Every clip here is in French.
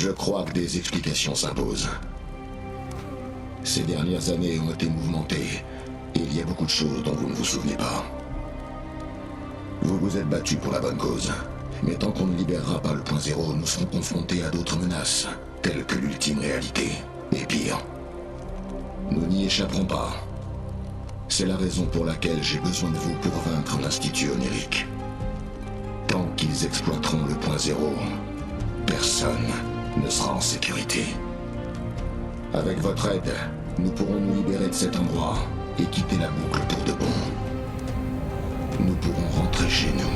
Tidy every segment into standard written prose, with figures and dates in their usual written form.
Je crois que des explications s'imposent. Ces dernières années ont été mouvementées, et il y a beaucoup de choses dont vous ne vous souvenez pas. Vous vous êtes battu pour la bonne cause, mais tant qu'on ne libérera pas le point zéro, nous serons confrontés à d'autres menaces, telles que l'ultime réalité, et pire. Nous n'y échapperons pas. C'est la raison pour laquelle j'ai besoin de vous pour vaincre l'Institut onirique. Tant qu'ils exploiteront le point zéro, personne ne sera en sécurité. Avec votre aide, nous pourrons nous libérer de cet endroit et quitter la boucle pour de bon. Nous pourrons rentrer chez nous.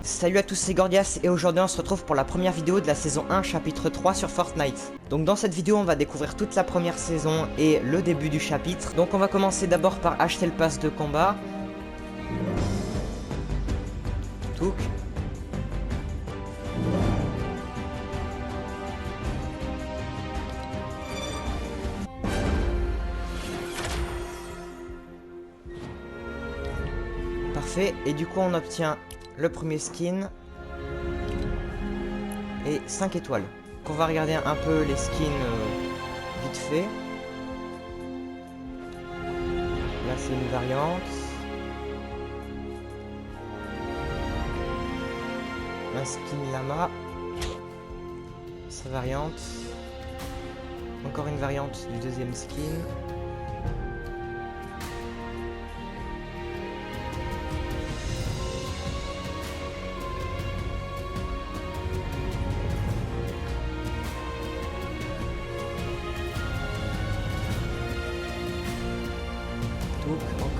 Salut à tous, c'est Gordias et aujourd'hui on se retrouve pour la première vidéo de la saison 1 chapitre 3 sur Fortnite. Donc dans cette vidéo on va découvrir toute la première saison et le début du chapitre. Donc on va commencer d'abord par acheter le pass de combat. Touk. Parfait, et du coup on obtient le premier skin et 5 étoiles. Donc on va regarder un peu les skins vite fait. Là c'est une variante. Un skin lama. Sa variante. Encore une variante du deuxième skin.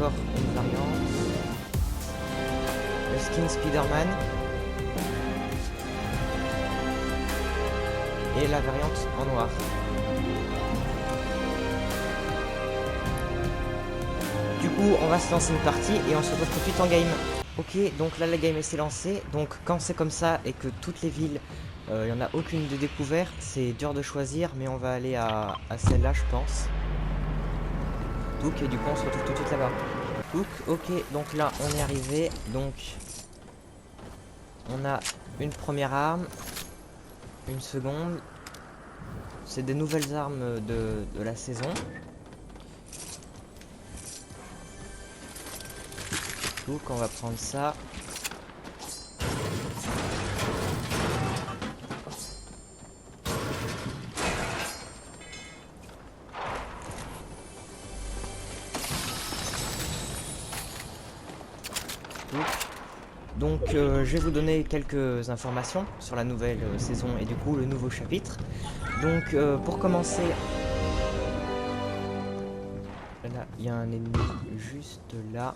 Encore une variante. Le skin Spider-Man. Et la variante en noir. Du coup, on va se lancer une partie et on se retrouve tout de suite en game. Ok, donc là la game s'est lancée. Donc quand c'est comme ça et que toutes les villes, il n'y en a aucune de découverte, c'est dur de choisir, mais on va aller à celle-là je pense. Donc et du coup on se retrouve tout de suite là-bas. Ok, donc là on est arrivé. Donc on a une première arme, une seconde. C'est des nouvelles armes de la saison. Donc on va prendre ça. Donc je vais vous donner quelques informations sur la nouvelle saison et du coup le nouveau chapitre. Donc pour commencer, là il y a un ennemi juste là.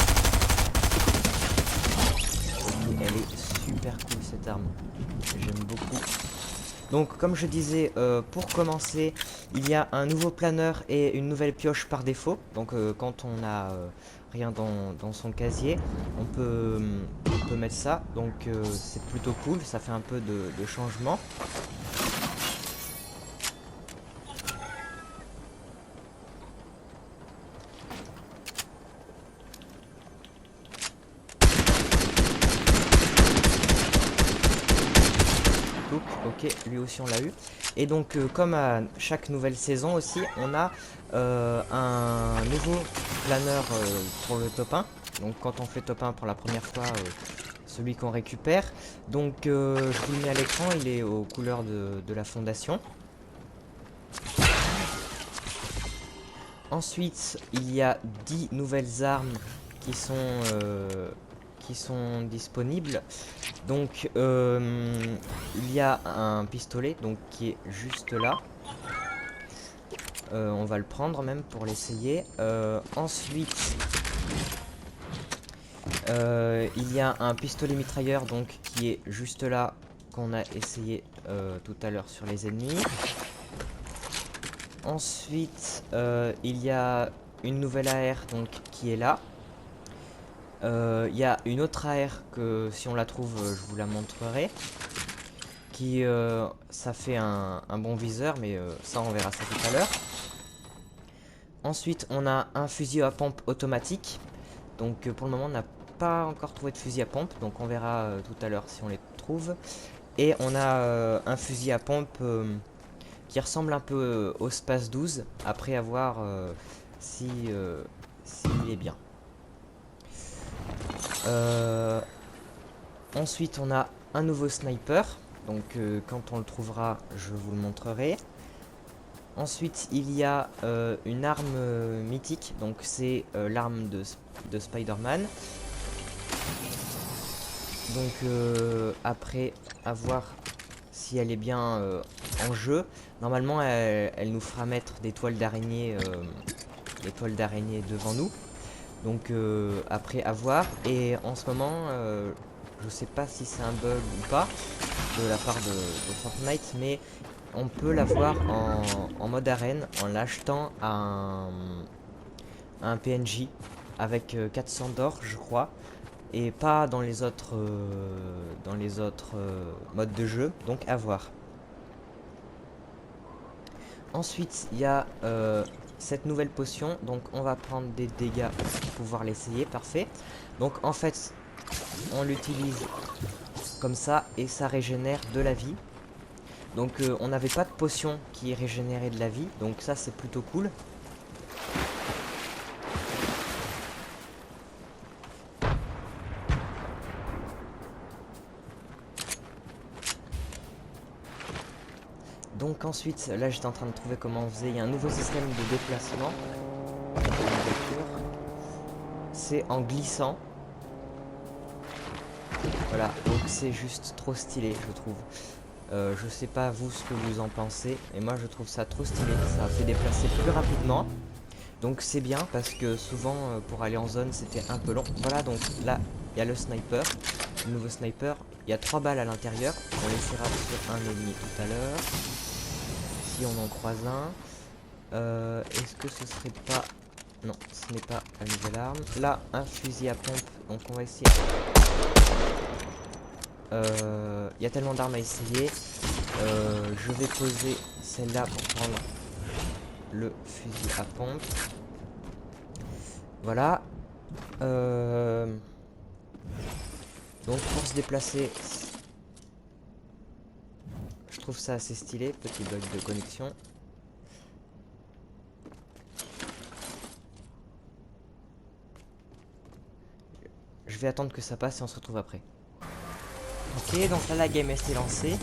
Okay, elle est super cool cette arme, j'aime beaucoup. Donc comme je disais, pour commencer, il y a un nouveau planeur et une nouvelle pioche par défaut. Donc quand on a rien dans son casier, on peut mettre ça. Donc c'est plutôt cool, ça fait un peu de changement. aussi on l'a eu. Et donc comme à chaque nouvelle saison aussi, on a un nouveau planeur pour le top 1. Donc quand on fait top 1 pour la première fois, celui qu'on récupère. Donc je vous le mets à l'écran, il est aux couleurs de la fondation. Ensuite, il y a 10 nouvelles armes qui sont disponibles. Donc, il y a un pistolet donc, qui est juste là. On va le prendre même pour l'essayer. Ensuite, il y a un pistolet mitrailleur donc, qui est juste là, qu'on a essayé tout à l'heure sur les ennemis. Ensuite, il y a une nouvelle AR donc, qui est là. Il y a une autre AR que si on la trouve, je vous la montrerai. Qui, ça fait un bon viseur, mais ça on verra ça tout à l'heure. Ensuite, on a un fusil à pompe automatique. Donc pour le moment, on n'a pas encore trouvé de fusil à pompe. Donc on verra tout à l'heure si on les trouve. Et on a un fusil à pompe qui ressemble un peu au Space 12, après avoir s'il est bien. Ensuite, on a un nouveau sniper, donc quand on le trouvera, je vous le montrerai. Ensuite, il y a une arme mythique, donc c'est l'arme de Spider-Man. Donc après avoir si elle est bien en jeu, normalement elle nous fera mettre des toiles d'araignée devant nous. Donc après avoir, et en ce moment je sais pas si c'est un bug ou pas de la part de Fortnite, mais on peut l'avoir en mode arène en l'achetant à un PNJ avec 400 d'or je crois, et pas dans les autres modes de jeu, donc à voir. Ensuite il y a cette nouvelle potion, donc on va prendre des dégâts pour pouvoir l'essayer, parfait. Donc en fait on l'utilise comme ça et ça régénère de la vie. Donc on n'avait pas de potion qui régénérait de la vie, donc ça c'est plutôt cool. Donc ensuite, là j'étais en train de trouver comment on faisait, il y a un nouveau système de déplacement. C'est en glissant. Voilà, donc c'est juste trop stylé je trouve. Je sais pas vous ce que vous en pensez, mais moi je trouve ça trop stylé, ça fait déplacer plus rapidement. Donc c'est bien parce que souvent pour aller en zone c'était un peu long. Voilà, donc là il y a le sniper, le nouveau sniper, il y a 3 balles à l'intérieur. On l'essaiera sur un ennemi tout à l'heure. Si on en croise un. Est-ce que ce serait pas... Non, ce n'est pas la nouvelle arme. Là, un fusil à pompe, donc on va essayer. Il y a tellement d'armes à essayer. Je vais poser celle-là pour prendre le fusil à pompe. Voilà. Donc pour se déplacer, je trouve ça assez stylé. Petit bug de connexion. Je vais attendre que ça passe et on se retrouve après. Ok, donc là la game est lancée.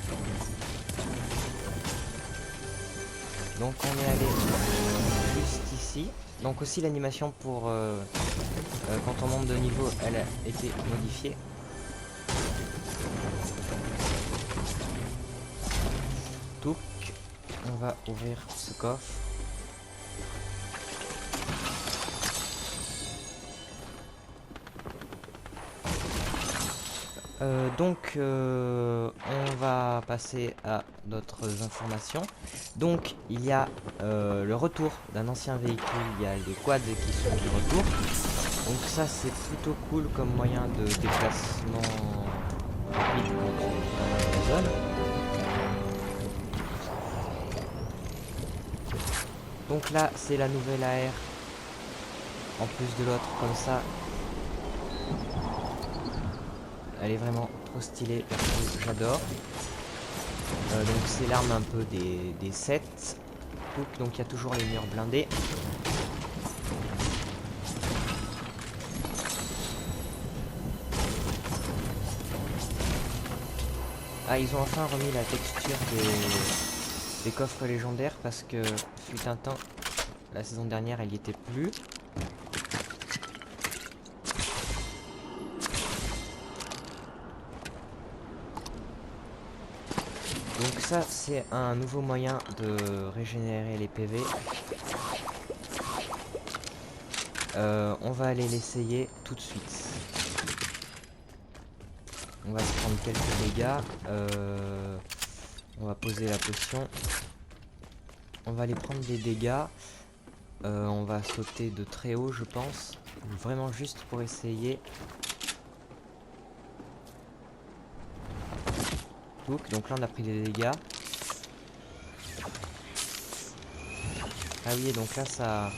Donc on est allé juste ici. Donc aussi l'animation pour quand on monte de niveau, elle a été modifiée. Donc on va ouvrir ce coffre. Donc on va passer à d'autres informations. Donc il y a le retour d'un ancien véhicule, il y a les quads qui sont de retour. Donc ça c'est plutôt cool comme moyen de déplacement rapide quand on est dans la zone. Donc là c'est la nouvelle AR en plus de l'autre, comme ça. Elle est vraiment trop stylée, j'adore. Donc c'est l'arme un peu des 7. Donc il y a toujours les murs blindés. Ah, ils ont enfin remis la texture des coffres légendaires parce que fut un temps, la saison dernière, elle y était plus. Donc ça, c'est un nouveau moyen de régénérer les PV. On va aller l'essayer tout de suite. On va se prendre quelques dégâts. On va poser la potion. On va aller prendre des dégâts. On va sauter de très haut, je pense. Vraiment juste pour essayer. Donc là, on a pris des dégâts. Ah oui, donc là, ça...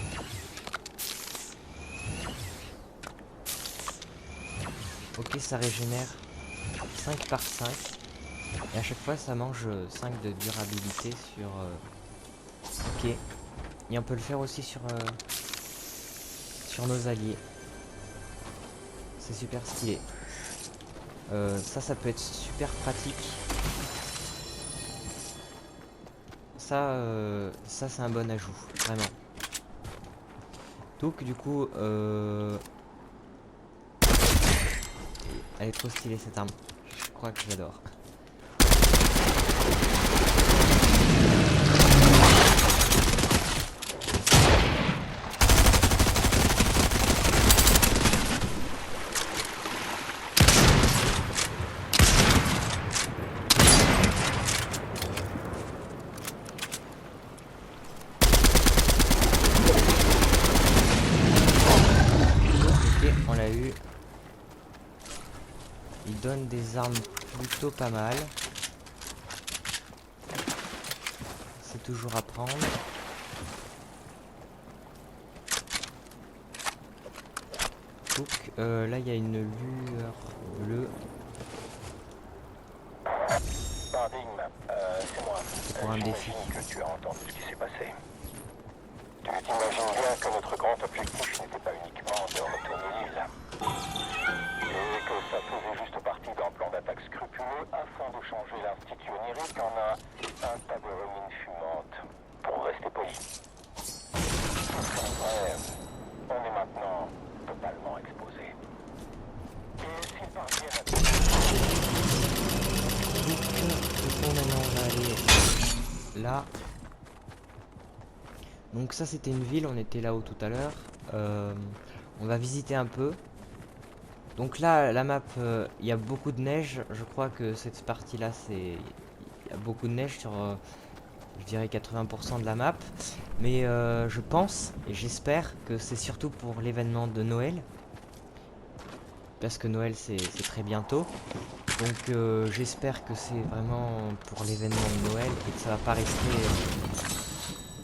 Ok, ça régénère 5 par 5. Et à chaque fois, ça mange 5 de durabilité sur... Ok. Et on peut le faire aussi sur nos alliés. C'est super stylé. Ça peut être super pratique. Ça c'est un bon ajout, vraiment. Donc du coup, elle est trop stylée cette arme. Je crois que je l'adore. On l'a eu. Il donne des armes plutôt pas mal. C'est toujours à prendre. Donc là il y a une lueur bleue. Paradigme, c'est moi. Pour un défi. Que tu as entendu ce qui s'est passé. Tu t'imagines bien que notre grand objectif n'était pas uniquement de retourner l'île. Et que ça faisait juste partie d'un plan d'attaque scrupuleux afin de changer l'institut onirique en un tas de ruines fumantes. Pour rester poli. Bref, on est maintenant totalement exposé. Et s'ils parviennent à... Donc maintenant on va aller là. Donc ça c'était une ville, on était là-haut tout à l'heure. On va visiter un peu. Donc là la map, il y a beaucoup de neige. Je crois que cette partie là c'est... Il y a beaucoup de neige sur je dirais 80% de la map. Mais je pense et j'espère que c'est surtout pour l'événement de Noël. Parce que Noël c'est très bientôt. Donc j'espère que c'est vraiment pour l'événement de Noël et que ça va pas rester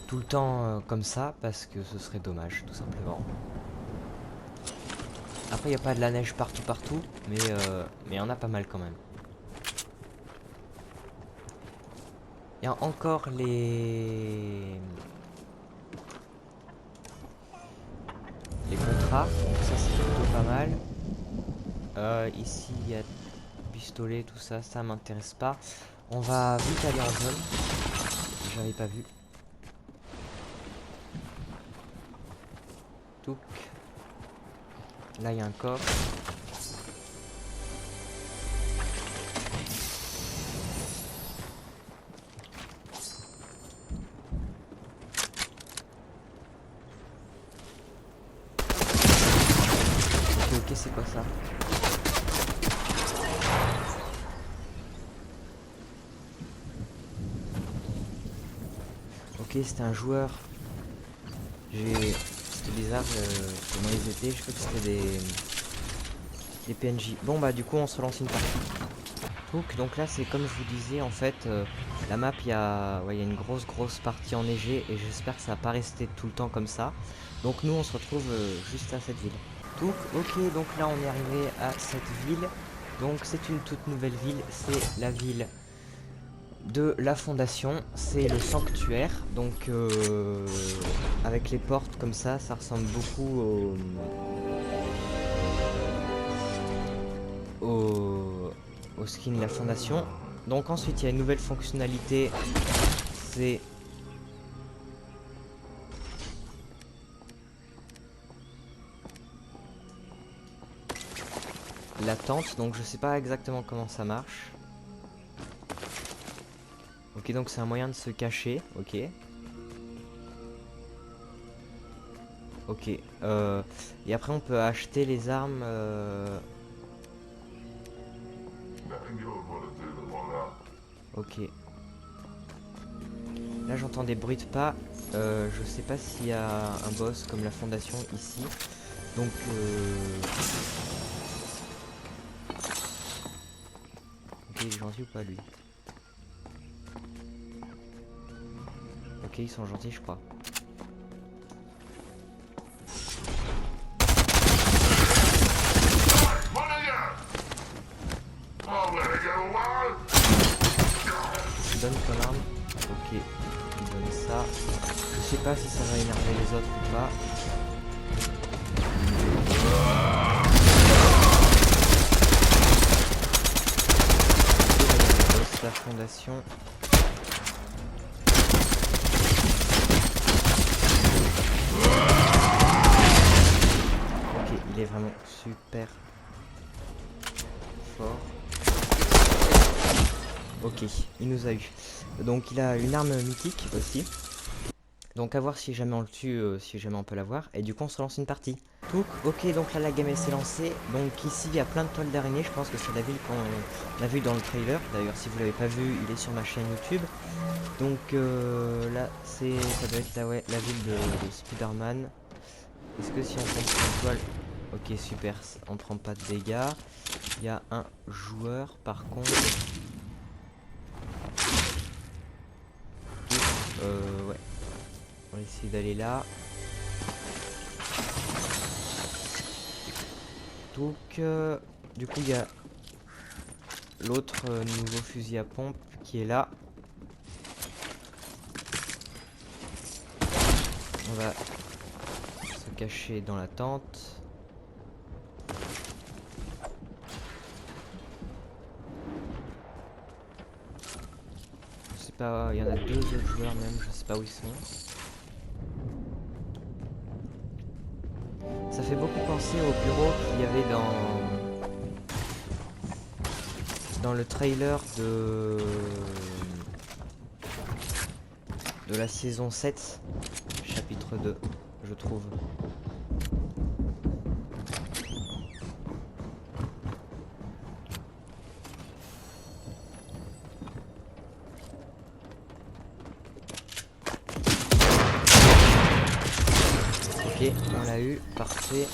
tout le temps comme ça, parce que ce serait dommage tout simplement. Après il n'y a pas de la neige partout, mais il y en a pas mal quand même. Il y a encore les contrats, donc ça c'est plutôt pas mal. Ici il y a pistolet, tout ça, ça m'intéresse pas. On va vite aller en zone. J'avais pas vu. Touc. Là il y a un coffre. Ok, c'est quoi ça? Ok, c'était un joueur. C'était bizarre comment ils étaient. Je crois que c'était des PNJ. Bon bah du coup on se lance une partie. Donc là c'est comme je vous disais en fait, la map il y a une grosse partie enneigée et j'espère que ça va pas rester tout le temps comme ça. Donc nous on se retrouve juste à cette ville. Ok, donc là on est arrivé à cette ville. Donc c'est une toute nouvelle ville, c'est la ville de la fondation, c'est le sanctuaire. Donc avec les portes comme ça ressemble beaucoup au skin de la fondation. Donc ensuite il y a une nouvelle fonctionnalité, c'est la tente. Donc je sais pas exactement comment ça marche. Ok, donc c'est un moyen de se cacher. Ok. Ok. Et après on peut acheter les armes. Ok. Là j'entends des bruits de pas. Je sais pas s'il y a un boss comme la fondation ici. Donc ok, il est gentil ou pas lui? Ok, ils sont gentils je crois. Donne ton arme. Ok, il donne ça. Je sais pas si ça va énerver les autres ou pas. La fondation. Ok, il est vraiment super fort. Ok, il nous a eu. Donc il a une arme mythique aussi. Donc à voir si jamais on le tue, si jamais on peut l'avoir. Et du coup on se lance une partie. Ok, donc là la game s'est lancée. Donc ici il y a plein de toiles d'araignée. Je pense que c'est la ville qu'on a vu dans le trailer. D'ailleurs si vous l'avez pas vu, il est sur ma chaîne YouTube. Donc là ça doit être la ville de Spider-Man. Est-ce que si on prend une toile... Ok super, on prend pas de dégâts. Il y a un joueur par contre. Ouais. On va essayer d'aller là. Donc, du coup, il y a l'autre nouveau fusil à pompe qui est là. On va se cacher dans la tente. Je sais pas, il y en a deux autres joueurs même, je sais pas où ils sont. Ça fait beaucoup penser au bureau qu'il y avait dans le trailer de la saison 7, chapitre 2, je trouve. Ok, on l'a eu, parfait.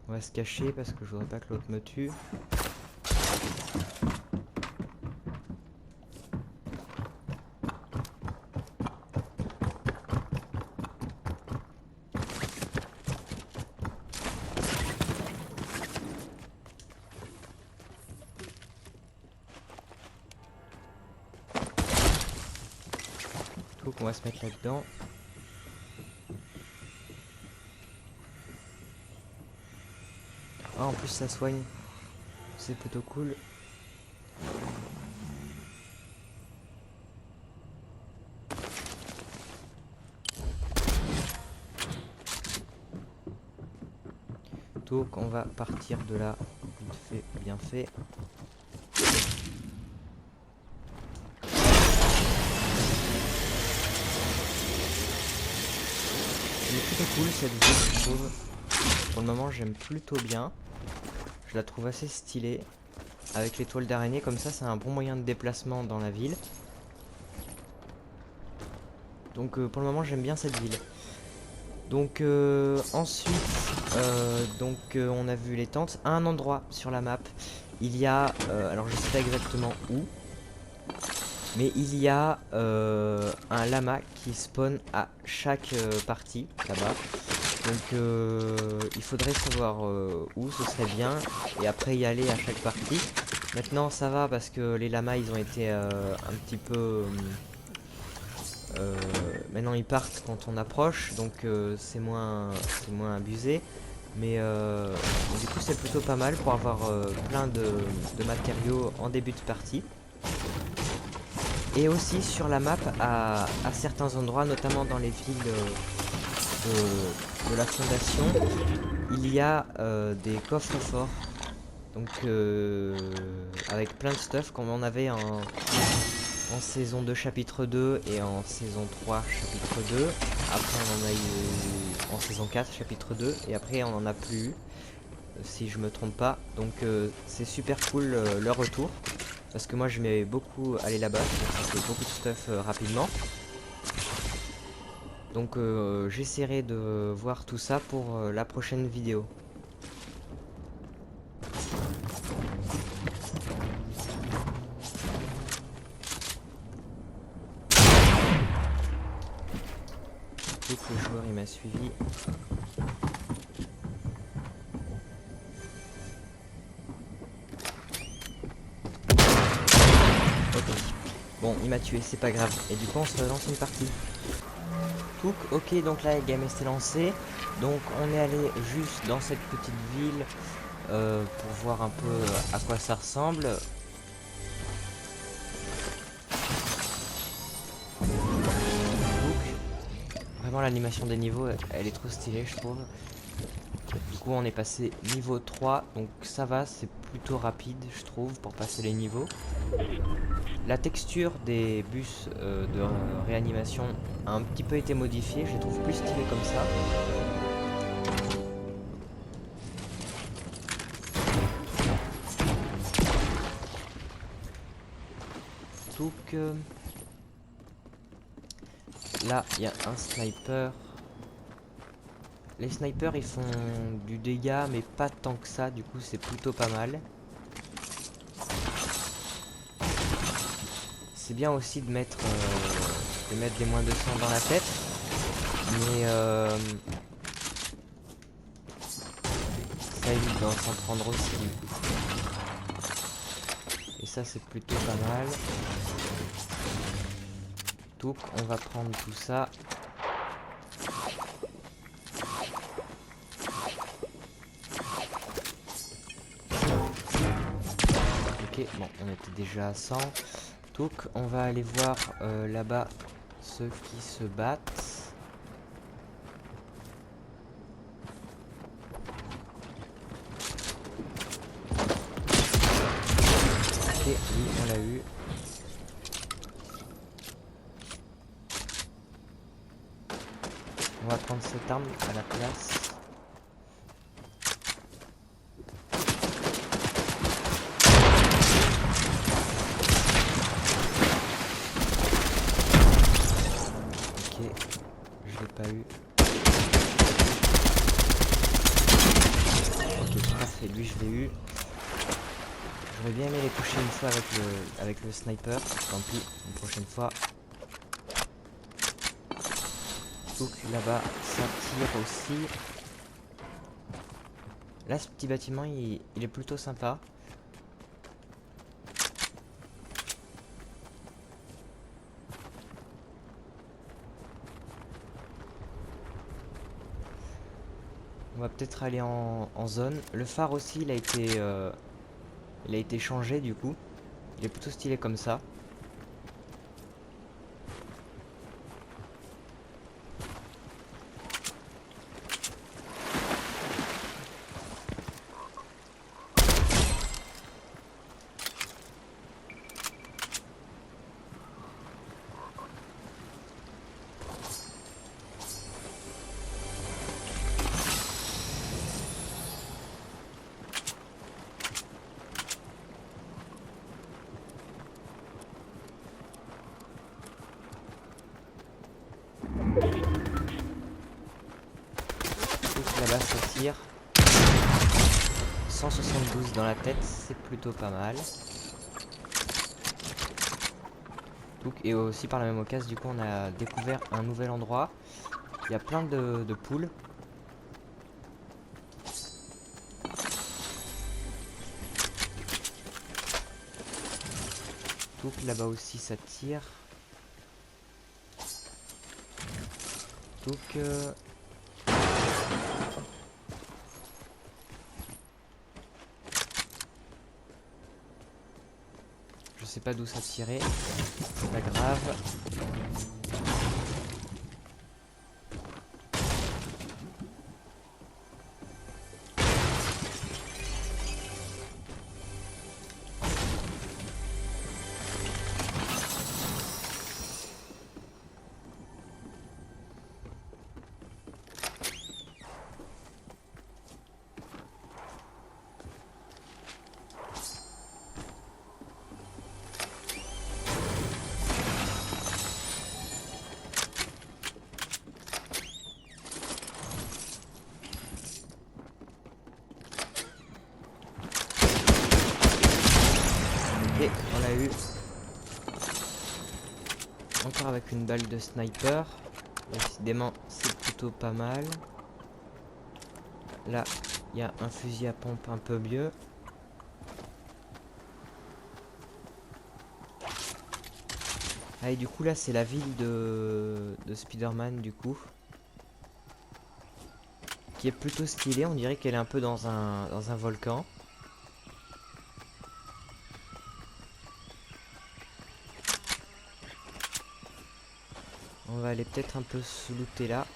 On va se cacher parce que je voudrais pas que l'autre me tue. Donc on va se mettre là-dedans. Ah, en plus ça soigne. C'est plutôt cool. Donc on va partir de là. Vite fait, bien fait. Elle est plutôt cool cette ville, je trouve. Pour le moment j'aime plutôt bien. Je la trouve assez stylée. Avec les toiles d'araignée comme ça, c'est un bon moyen de déplacement dans la ville. Donc pour le moment j'aime bien cette ville. Donc ensuite, on a vu les tentes. À un endroit sur la map, il y a, alors je sais pas exactement où, Mais il y a un lama qui spawn à chaque partie là-bas. Donc il faudrait savoir où ce serait bien et après y aller à chaque partie. Maintenant ça va parce que les lamas ils ont été un petit peu... maintenant ils partent quand on approche, donc c'est moins abusé. Mais du coup c'est plutôt pas mal pour avoir plein de matériaux en début de partie. Et aussi sur la map, à certains endroits, notamment dans les villes de la fondation, il y a des coffres forts. Donc avec plein de stuff comme on avait en saison 2 chapitre 2 et en saison 3 chapitre 2. Après on en a eu en saison 4 chapitre 2 et après on en a plus eu, si je me trompe pas. Donc c'est super cool leur retour. Parce que moi je mets beaucoup aller là-bas, donc ça fait beaucoup de stuff rapidement. Donc j'essaierai de voir tout ça pour la prochaine vidéo. Donc le joueur il m'a suivi. Bon, il m'a tué, c'est pas grave. Et du coup, on se relance une partie. Ok, donc là, le game s'est lancé. Donc, on est allé juste dans cette petite ville pour voir un peu à quoi ça ressemble. Donc, vraiment, l'animation des niveaux, elle est trop stylée, je trouve. Du coup, on est passé niveau 3. Donc, ça va, c'est plutôt rapide, je trouve, pour passer les niveaux. La texture des bus de réanimation a un petit peu été modifiée, je les trouve plus stylés comme ça. Donc là il y a un sniper. Les snipers ils font du dégât mais pas tant que ça, du coup c'est plutôt pas mal. C'est bien aussi de mettre des moins 200 dans la tête, mais ça évite d'en s'en prendre aussi. Et ça c'est plutôt pas mal. Donc on va prendre tout ça. Ok, bon on était déjà à 100. Donc on va aller voir là-bas ceux qui se battent. Ok, oui, on l'a eu. On va prendre cette arme à la place. Je l'ai pas eu. Ok, parfait, lui je l'ai eu. J'aurais bien aimé les toucher une fois avec le sniper. Tant pis, une prochaine fois. Donc là-bas, ça tire aussi. Là, ce petit bâtiment, il est plutôt sympa. On va peut-être aller en zone. Le phare aussi, il a été changé du coup. Il est plutôt stylé comme ça. Là-bas ça tire. 172 dans la tête, c'est plutôt pas mal. Donc, et aussi par la même occasion, du coup, on a découvert un nouvel endroit. Il y a plein de poules. Donc là-bas aussi ça tire. Donc je sais pas d'où ça tirait. C'est pas grave. Ok, on l'a eu. Encore avec une balle de sniper. Décidément, c'est plutôt pas mal. Là, il y a un fusil à pompe un peu mieux. Ah, et du coup, là, c'est la ville de Spider-Man, du coup. Qui est plutôt stylée. On dirait qu'elle est un peu dans un volcan. On va aller peut-être un peu se looter là.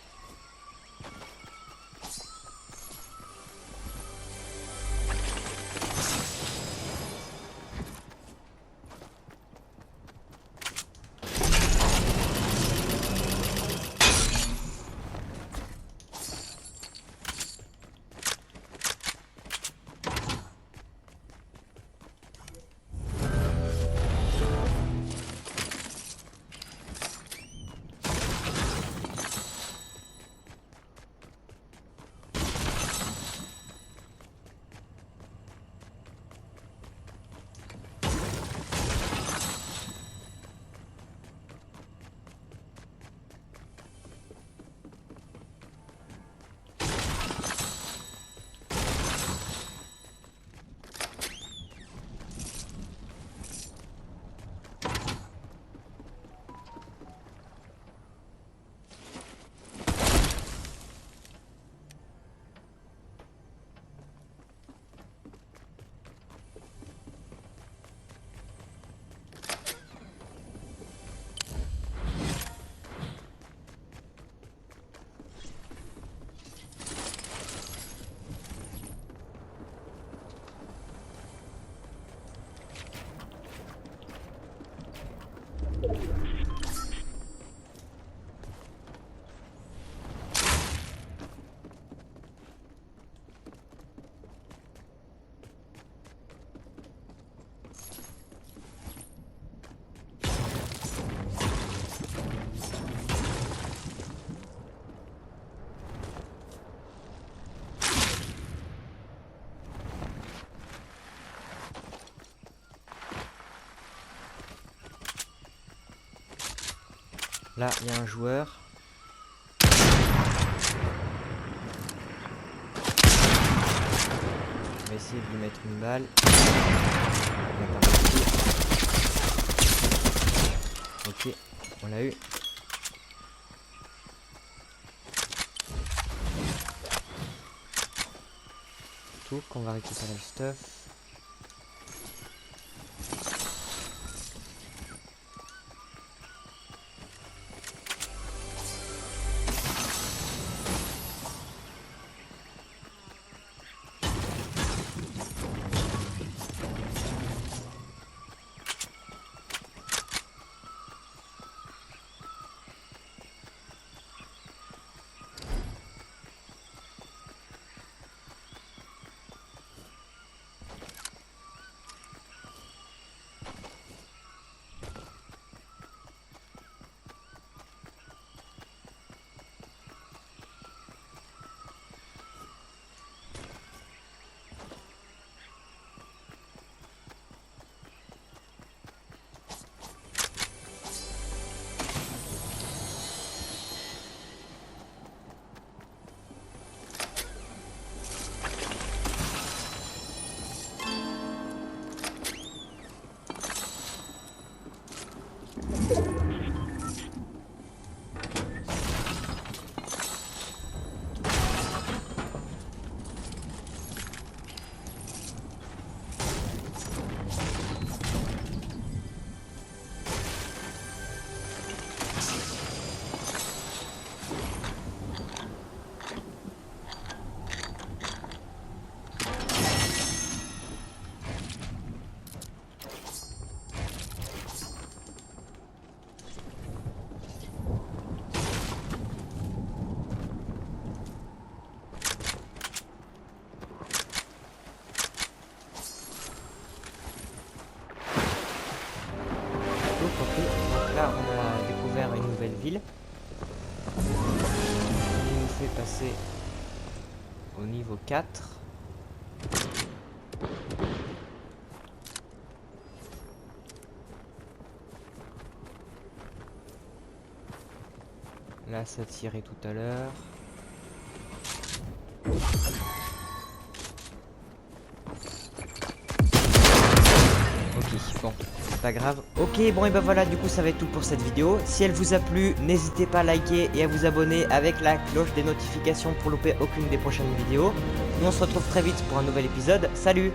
Là, il y a un joueur. On va essayer de lui mettre une balle. On va pas réussir. Ok, on l'a eu. Tout, qu'on va récupérer le stuff. au niveau 4. Là, ça tirait tout à l'heure. Ok, bon, c'est pas grave. Ok, bon et ben voilà, du coup ça va être tout pour cette vidéo. Si elle vous a plu, n'hésitez pas à liker et à vous abonner avec la cloche des notifications pour louper aucune des prochaines vidéos. Nous on se retrouve très vite pour un nouvel épisode. Salut!